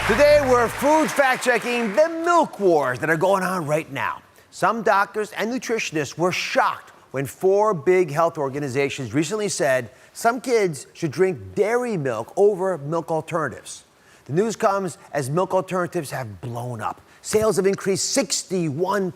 Today, we're food fact-checking the milk wars that are going on right now. Some doctors and nutritionists were shocked when 4 big health organizations recently said some kids should drink dairy milk over milk alternatives. The news comes as milk alternatives have blown up. Sales have increased 61%.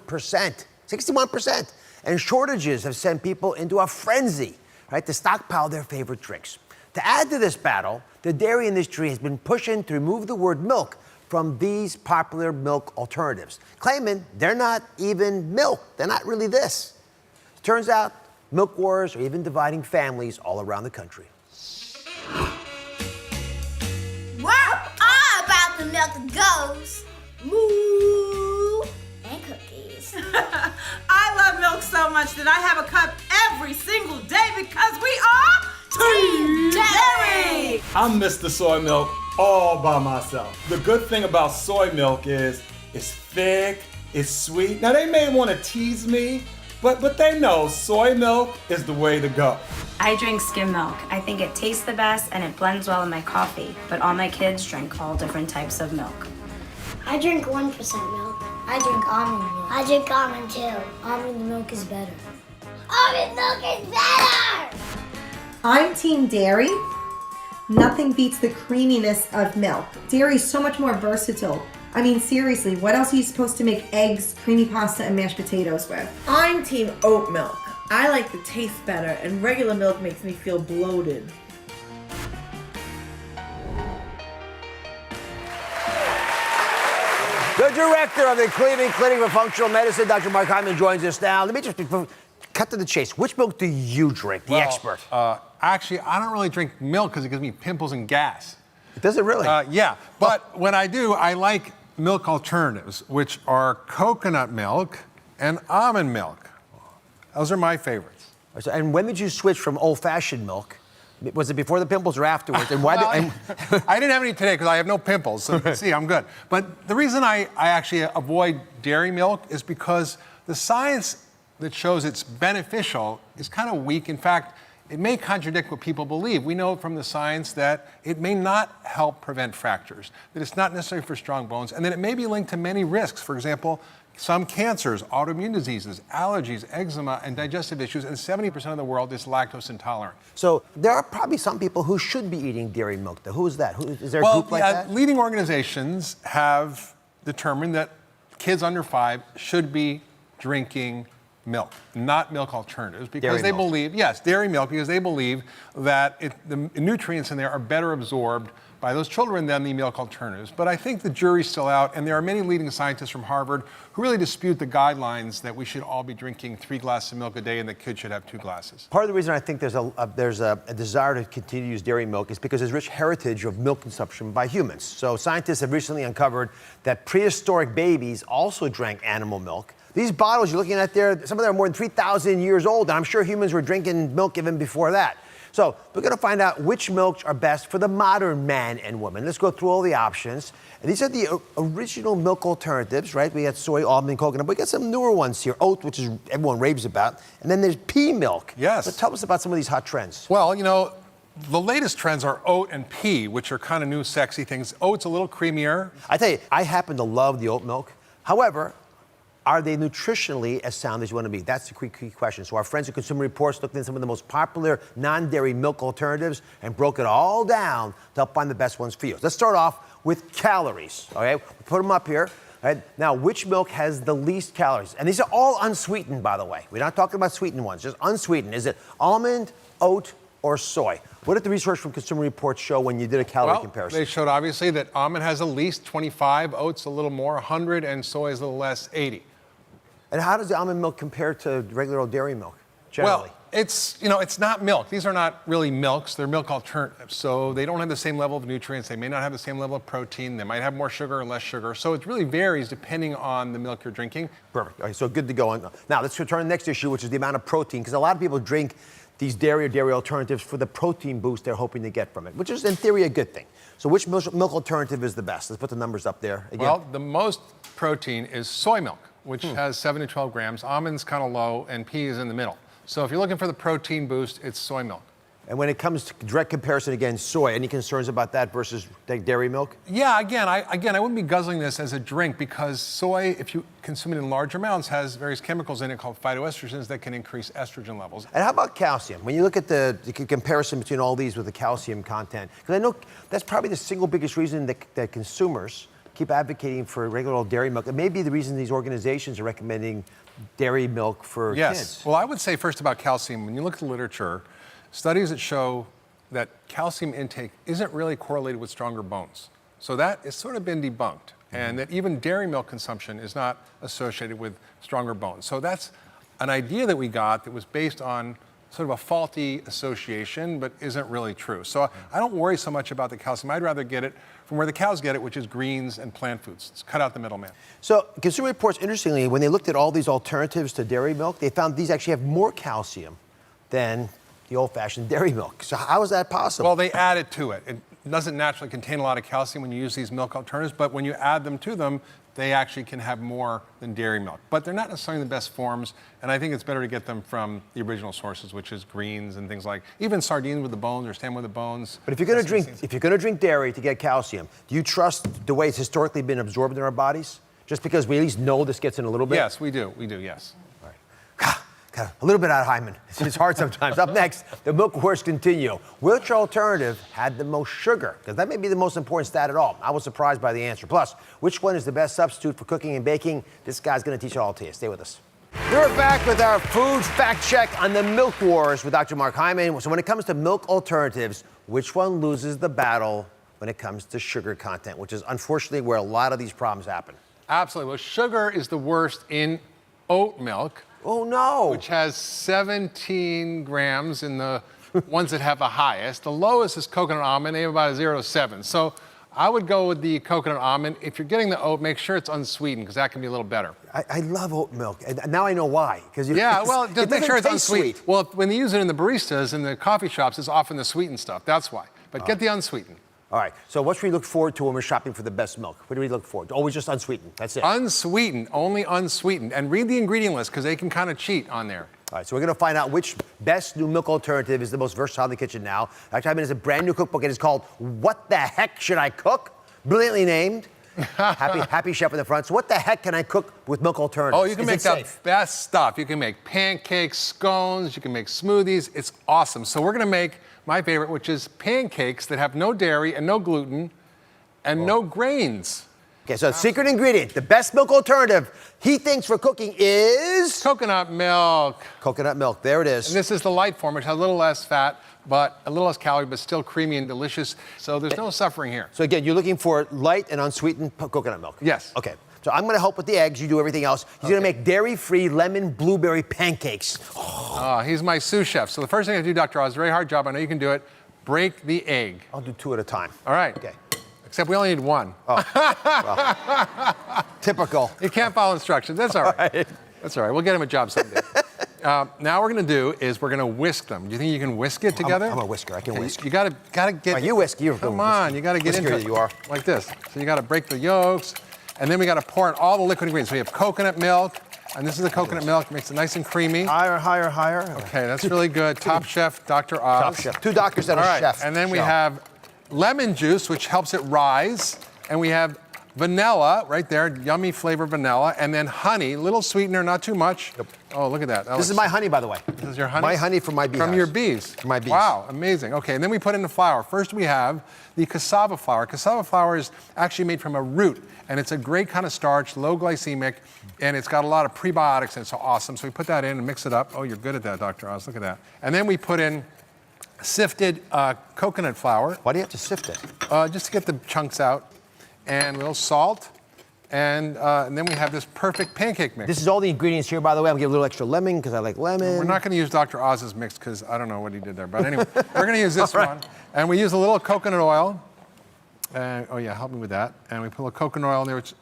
61%. And shortages have sent people into a frenzy, right, to stockpile their favorite drinks. To add to this battle, the dairy industry has been pushing to remove the word milk from these popular milk alternatives, claiming they're not even milk. They're not really this. Turns out, milk wars are even dividing families all around the country. We're all about the milk that goes moo and cookies. I love milk so much that I have a cup every single day because we are Team Dairy! I'm Mr. Soy Milk all by myself. The good thing about soy milk is it's thick, it's sweet. Now they may want to tease me, but they know soy milk is the way to go. I drink skim milk. I think it tastes the best and it blends well in my coffee, but all my kids drink all different types of milk. I drink 1% milk. I drink almond milk. I drink almond too. Almond milk is better. Almond milk is better! I'm Team Dairy. Nothing beats the creaminess of milk. Dairy is so much more versatile. I mean, seriously, what else are you supposed to make eggs, creamy pasta, and mashed potatoes with? I'm Team Oat Milk. I like the taste better, and regular milk makes me feel bloated. The director of the Cleveland Clinic for Functional Medicine, Dr. Mark Hyman, joins us now. Let me just cut to the chase. Which milk do you drink, the expert? Actually, I don't really drink milk because it gives me pimples and gas. Does it really? Yeah, but when I do, I like milk alternatives, which are coconut milk and almond milk. Those are my favorites. And when did you switch from old-fashioned milk? Was it before the pimples or afterwards? And why? I didn't have any today because I have no pimples. So see, I'm good. But the reason I actually avoid dairy milk is because the science that shows it's beneficial is kind of weak. In fact, it may contradict what people believe. We know from the science that it may not help prevent fractures, that it's not necessary for strong bones, and that it may be linked to many risks. For example, some cancers, autoimmune diseases, allergies, eczema, and digestive issues, and 70% of the world is lactose intolerant. So there are probably some people who should be eating dairy milk, though. Who is that? Is there a group like that? Leading organizations have determined that kids under 5 should be drinking milk, not milk alternatives, because they believe, yes, dairy milk, because they believe that the nutrients in there are better absorbed by those children than the milk alternatives. But I think the jury's still out, and there are many leading scientists from Harvard who really dispute the guidelines that we should all be drinking 3 glasses of milk a day and that kids should have 2 glasses. Part of the reason I think there's a desire to continue to use dairy milk is because there's rich heritage of milk consumption by humans. So scientists have recently uncovered that prehistoric babies also drank animal milk. These bottles you're looking at there, some of them are more than 3,000 years old, and I'm sure humans were drinking milk even before that. So we're going to find out which milks are best for the modern man and woman. Let's go through all the options. And these are the original milk alternatives, right? We got soy, almond, coconut, but we got some newer ones here. Oat, which is everyone raves about. And then there's pea milk. Yes. So tell us about some of these hot trends. Well, you know, the latest trends are oat and pea, which are kind of new, sexy things. Oat's a little creamier. I tell you, I happen to love the oat milk. However, are they nutritionally as sound as you want to be? That's the key question. So our friends at Consumer Reports looked into some of the most popular non-dairy milk alternatives and broke it all down to help find the best ones for you. Let's start off with calories, okay? We'll put them up here. Right? Now, which milk has the least calories? And these are all unsweetened, by the way. We're not talking about sweetened ones, just unsweetened. Is it almond, oat, or soy? What did the research from Consumer Reports show when you did a calorie comparison? They showed obviously that almond has the least, 25, oat's a little more, 100, and soy is a little less, 80. And how does the almond milk compare to regular old dairy milk, generally? Well, it's not milk. These are not really milks. They're milk alternatives. So they don't have the same level of nutrients. They may not have the same level of protein. They might have more sugar or less sugar. So it really varies depending on the milk you're drinking. Perfect. All right, so good to go on. Now, let's return to the next issue, which is the amount of protein, because a lot of people drink these dairy or dairy alternatives for the protein boost they're hoping to get from it, which is, in theory, a good thing. So which milk alternative is the best? Let's put the numbers up there again. Well, the most protein is soy milk, which has 7 to 12 grams. Almond's kind of low, and pea is in the middle. So if you're looking for the protein boost, it's soy milk. And when it comes to direct comparison against soy, any concerns about that versus dairy milk? Yeah, again, I wouldn't be guzzling this as a drink because soy, if you consume it in large amounts, has various chemicals in it called phytoestrogens that can increase estrogen levels. And how about calcium? When you look at the comparison between all these with the calcium content, because I know that's probably the single biggest reason that consumers keep advocating for regular old dairy milk. It may be the reason these organizations are recommending dairy milk for kids. Well, I would say first about calcium, when you look at the literature, studies that show that calcium intake isn't really correlated with stronger bones. So that has sort of been debunked, and that even dairy milk consumption is not associated with stronger bones. So that's an idea that we got that was based on sort of a faulty association, but isn't really true. So I don't worry so much about the calcium. I'd rather get it from where the cows get it, which is greens and plant foods. Let's cut out the middleman. So Consumer Reports, interestingly, when they looked at all these alternatives to dairy milk, they found these actually have more calcium than the old-fashioned dairy milk. So how is that possible? Well, they added to it. It doesn't naturally contain a lot of calcium when you use these milk alternatives, but when you add them to them, they actually can have more than dairy milk. But they're not necessarily in the best forms, and I think it's better to get them from the original sources, which is greens and things like, even sardines with the bones or salmon with the bones. But if you're going to drink dairy to get calcium, do you trust the way it's historically been absorbed in our bodies? Just because we at least know this gets in a little bit? Yes, we do. We do, yes. All right. A little bit out of Hyman. It's hard sometimes. Up next, the milk wars continue. Which alternative had the most sugar? Because that may be the most important stat at all. I was surprised by the answer. Plus, which one is the best substitute for cooking and baking? This guy's going to teach it all to you. Stay with us. We're back with our food fact check on the milk wars with Dr. Mark Hyman. So when it comes to milk alternatives, which one loses the battle when it comes to sugar content, which is unfortunately where a lot of these problems happen? Absolutely. Well, sugar is the worst in oat milk. Oh, no. Which has 17 grams in the ones that have the highest. The lowest is coconut almond. They have about a 0 to 7. So I would go with the coconut almond. If you're getting the oat, make sure it's unsweetened because that can be a little better. I love oat milk. And now I know why. Yeah, well, just make sure it's unsweetened. Sweet. Well, when they use it in the baristas in the coffee shops, it's often the sweetened stuff. That's why. But get the unsweetened. All right, so what should we look forward to when we're shopping for the best milk? What do we look forward to? Always just unsweetened, that's it. Unsweetened, only unsweetened. And read the ingredient list because they can kind of cheat on there. All right, so we're gonna find out which best new milk alternative is the most versatile in the kitchen now. Dr. Hyman has a brand new cookbook. It is called What the Heck Should I Cook? Brilliantly named. Happy chef in the front. So what the heck can I cook with milk alternatives? Oh, you can make the best stuff. You can make pancakes, scones, you can make smoothies. It's awesome. So we're gonna make my favorite, which is pancakes that have no dairy and no gluten and no grains. Okay, so secret ingredient, the best milk alternative he thinks for cooking is? Coconut milk. Coconut milk, there it is. And this is the light form, which has a little less fat, but a little less calorie, but still creamy and delicious. So there's no suffering here. So again, you're looking for light and unsweetened coconut milk? Yes. Okay, so I'm gonna help with the eggs, you do everything else. He's gonna make dairy-free lemon blueberry pancakes. He's my sous chef. So the first thing I have to do, Dr. Oz, very hard job, I know you can do it, break the egg. I'll do 2 at a time. All right. Okay. Except we only need 1. Oh, well, typical. You can't follow instructions. That's all right. That's all right. We'll get him a job someday. Now what we're going to do is we're going to whisk them. Do you think you can whisk it together? I'm a whisker. I can whisk. You got to get. Right, you whisk. You're come on. You got to get into it. You are like this. So you got to break the yolks, and then we got to pour in all the liquid ingredients. So we have coconut milk, and this is the coconut milk. It makes it nice and creamy. Higher, higher, higher. Okay, that's really good. Top chef, Dr. Oz. Top chef. 2 doctors and a chef. And then we have lemon juice, which helps it rise. And we have vanilla right there, yummy flavor vanilla, and then honey, little sweetener, not too much. Yep. Oh, look at that. This is my honey, by the way. This is your honey? My honey from my bees. From your bees. From my bees. Wow, amazing. Okay, and then we put in the flour. First we have the cassava flour. Cassava flour is actually made from a root, and it's a great kind of starch, low glycemic, and it's got a lot of prebiotics, and it's so awesome. So we put that in and mix it up. Oh, you're good at that, Dr. Oz. Look at that. And then we put in sifted coconut flour. Why do you have to sift it? Just to get the chunks out. And a little salt, and then we have this perfect pancake mix. This is all the ingredients here, by the way. I'm gonna give a little extra lemon because I like lemon. We're not going to use Dr. Oz's mix because I don't know what he did there. But anyway, we're going to use this one. And we use a little coconut oil. Oh, yeah, help me with that. And we put a little coconut oil in there, which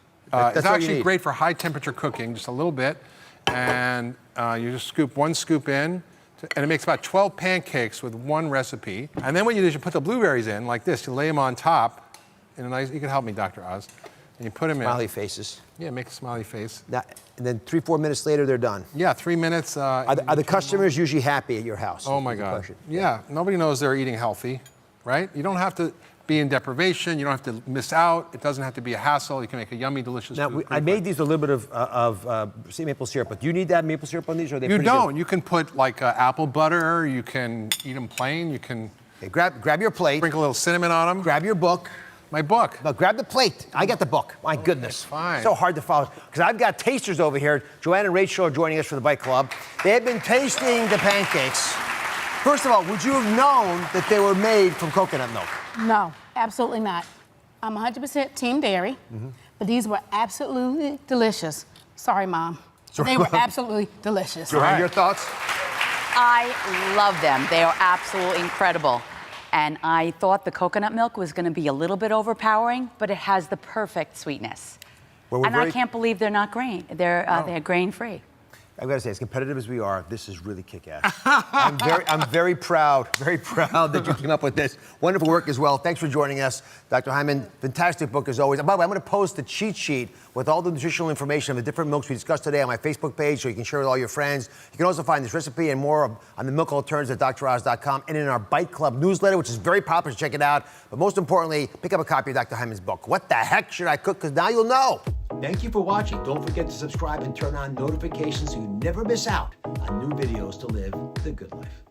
is actually great for high temperature cooking, just a little bit. And you just scoop 1 scoop in. And it makes about 12 pancakes with 1 recipe. And then what you do is you put the blueberries in like this. You lay them on top. In a nice, you can help me, Dr. Oz. And you put them Smiley in. faces. Yeah, make a smiley face. Now, and then 3-4 minutes later, they're done. Yeah, 3 minutes. Are the customers usually happy at your house? Oh my Is the God. question. Yeah, nobody knows they're eating healthy, right? You don't have to be in deprivation. You don't have to miss out. It doesn't have to be a hassle. You can make a yummy, delicious Now, food. I made these with a little bit of maple syrup, but do you need that maple syrup on these, or are they You pretty don't. good? You can put like apple butter. You can eat them plain. You can Okay, grab your plate. sprinkle a little cinnamon on them. Grab your book. My book. But grab the plate. I got the book. My goodness. fine. So hard to follow. Because I've got tasters over here. Joanne and Rachel are joining us for the Bike Club. They have been tasting the pancakes. First of all, would you have known that they were made from coconut milk? No, absolutely not. I'm 100% team dairy, but these were absolutely delicious. Sorry, Mom. They were absolutely delicious. Joanne, your thoughts? I love them. They are absolutely incredible. And I thought the coconut milk was going to be a little bit overpowering, but it has the perfect sweetness. Well, And I can't believe they're not grain. They're grain-free. I've got to say, as competitive as we are, this is really kick-ass. I'm very proud that you came up with this. Wonderful work as well. Thanks for joining us, Dr. Hyman. Fantastic book as always. And by the way, I'm going to post the cheat sheet with all the nutritional information of the different milks we discussed today on my Facebook page, so you can share it with all your friends. You can also find this recipe and more on the milk alternatives at droz.com and in our Bike Club newsletter, which is very popular. So check it out. But most importantly, pick up a copy of Dr. Hyman's book. What the heck should I cook? Because now you'll know. Thank you for watching. Don't forget to subscribe and turn on notifications so you never miss out on new videos to live the good life.